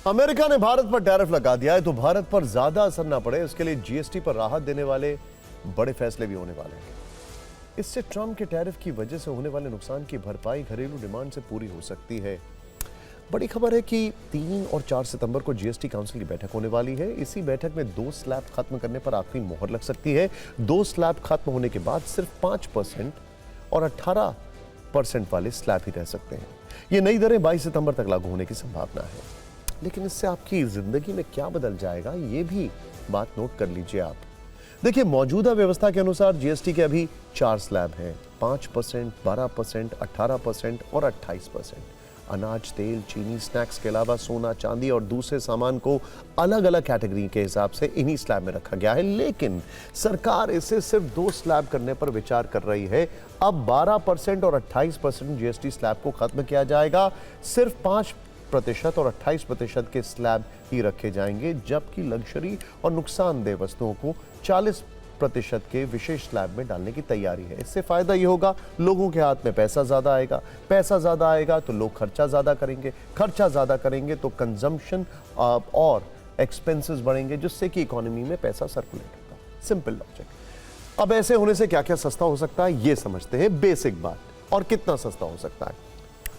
America ने भारत पर tariff लगा दिया है तो भारत पर ज्यादा असर ना पड़े उसके लिए जीएसटी पर राहत देने वाले बड़े फैसले भी होने वाले हैं। इससे ट्रंप के टैरिफ की वजह से होने वाले नुकसान की भरपाई घरेलू डिमांड से पूरी हो सकती है। बड़ी खबर है कि 3 और 4 सितंबर को जीएसटी काउंसिल की बैठक होने वाली है। इसी बैठक में 2 स्लैब खत्म करने पर आखिरी मोहर लग सकती है। 2 स्लैब खत्म होने के बाद सिर्फ 5% और 18% वाले स्लैब ही रह सकते हैं। ये नई दरें 22 सितंबर तक लागू होने की संभावना है। लेकिन इससे आपकी जिंदगी में क्या बदल जाएगा, ये भी बात नोट कर लीजिए आप। देखिए, मौजूदा व्यवस्था के अनुसार जीएसटी के अभी 4 स्लैब हैं, 5%, 12%, 18% और 28%। अनाज, तेल, चीनी, स्नैक्स के अलावा सोना, चांदी और दूसरे सामान को अलग अलग कैटेगरी के हिसाब से इन्हीं स्लैब में रखा गया है। लेकिन सरकार इसे सिर्फ 2 स्लैब करने पर विचार कर रही है। अब 12% और 28% जीएसटी स्लैब को खत्म किया जाएगा। सिर्फ 5% और 28% के स्लैब ही रखे जाएंगे, जबकि लग्जरी और नुकसानदेह वस्तुओं को 40% के विशेष स्लैब में डालने की तैयारी है। इससे फायदा ये होगा, लोगों के हाथ में पैसा ज्यादा आएगा। पैसा ज्यादा आएगा तो लोग खर्चा ज्यादा करेंगे, खर्चा ज्यादा करेंगे तो कंजम्पशन और एक्सपेंसेस बढ़ेंगे, जिससे कि इकोनॉमी में पैसा सर्कुलेट होगा। Simple logic. अब ऐसे होने से क्या क्या सस्ता हो सकता है, ये समझते हैं बेसिक बात। और कितना सस्ता हो सकता है,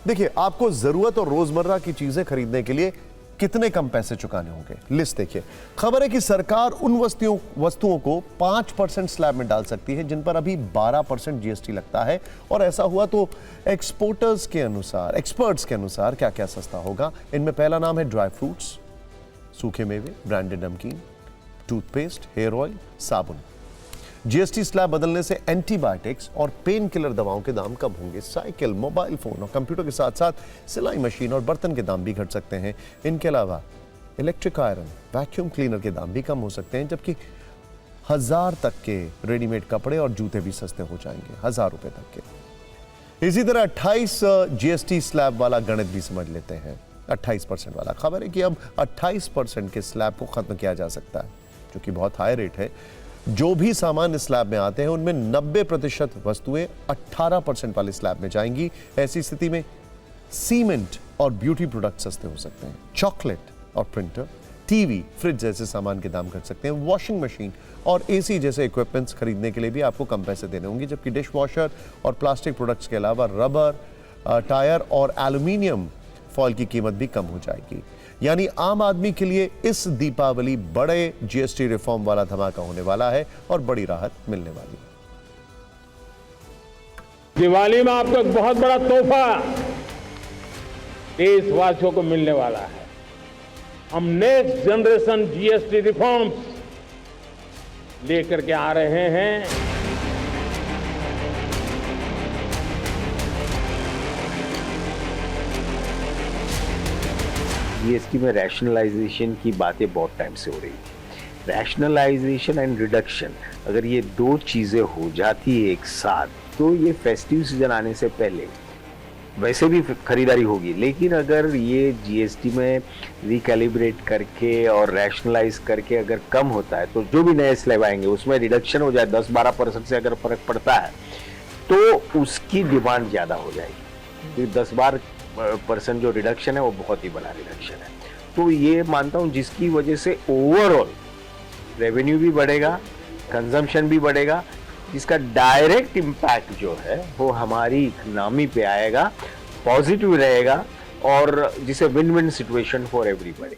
देखिए, आपको जरूरत और रोजमर्रा की चीजें खरीदने के लिए कितने कम पैसे चुकाने होंगे, लिस्ट देखिए। खबर है कि सरकार उन वस्तुओं को 5% स्लैब में डाल सकती है जिन पर अभी 12% जीएसटी लगता है। और ऐसा हुआ तो एक्सपर्ट्स के अनुसार क्या क्या सस्ता होगा। इनमें पहला नाम है ड्राई फ्रूट्स, सूखे मेवे, ब्रांडेड नमकीन, टूथपेस्ट, हेयर ऑयल, साबुन। जीएसटी स्लैब बदलने से एंटीबायोटिक्स और पेन किलर दवाओं के दाम कम होंगे। साइकिल, मोबाइल फोन और कंप्यूटर के साथ साथ सिलाई मशीन और बर्तन के दाम भी घट सकते हैं। इनके अलावा इलेक्ट्रिक आयरन, वैक्यूम क्लीनर के दाम भी कम हो सकते हैं, जबकि 1000 तक के रेडीमेड कपड़े और जूते भी सस्ते हो जाएंगे, 1000 रुपए तक के। इसी तरह 28 जीएसटी स्लैब वाला गणित भी समझ लेते हैं। 28% वाला, खबर है कि अब 28% के स्लैब को खत्म किया जा सकता है, जो कि बहुत हाई रेट है। जो भी सामान इस स्लैब में आते हैं उनमें 90% वस्तुएं 18% वाले स्लैब में जाएंगी। ऐसी स्थिति में सीमेंट और ब्यूटी प्रोडक्ट सस्ते हो सकते हैं। चॉकलेट और प्रिंटर, टीवी, फ्रिज जैसे सामान के दाम घट सकते हैं। वॉशिंग मशीन और एसी जैसे इक्विपमेंट्स खरीदने के लिए भी आपको कम पैसे देने होंगे, जबकि डिश वॉशर और प्लास्टिक प्रोडक्ट्स के अलावा रबर, टायर और एल्यूमिनियम फॉयल की कीमत भी कम हो जाएगी। यानी आम आदमी के लिए इस दीपावली बड़े जीएसटी रिफॉर्म वाला धमाका होने वाला है और बड़ी राहत मिलने वाली है। दिवाली में आपको एक बहुत बड़ा तोहफा देशवासियों को मिलने वाला है। हम नेक्स्ट जनरेशन जीएसटी रिफॉर्म्स लेकर के आ रहे हैं। जीएसटी में रैशनलाइजेशन की बातें बहुत टाइम से हो रही थी। रैशनलाइजेशन एंड रिडक्शन, अगर ये 2 चीज़ें हो जाती है एक साथ, तो ये फेस्टिव सीजन आने से पहले वैसे भी खरीदारी होगी। लेकिन अगर ये जीएसटी में रिकैलिब्रेट करके और रैशनलाइज करके अगर कम होता है, तो जो भी नए स्लैब आएंगे उसमें रिडक्शन हो जाए, 10-12% से अगर फर्क पड़ता है तो उसकी डिमांड ज़्यादा हो जाएगी। क्योंकि 10-12% जो रिडक्शन है वो बहुत ही बड़ा रिडक्शन है। तो ये मानता हूँ जिसकी वजह से ओवरऑल रेवेन्यू भी बढ़ेगा, कंजम्पशन भी बढ़ेगा, जिसका डायरेक्ट इम्पैक्ट जो है वो हमारी इकोनॉमी पे आएगा, पॉजिटिव रहेगा और जिसे win win situation for everybody.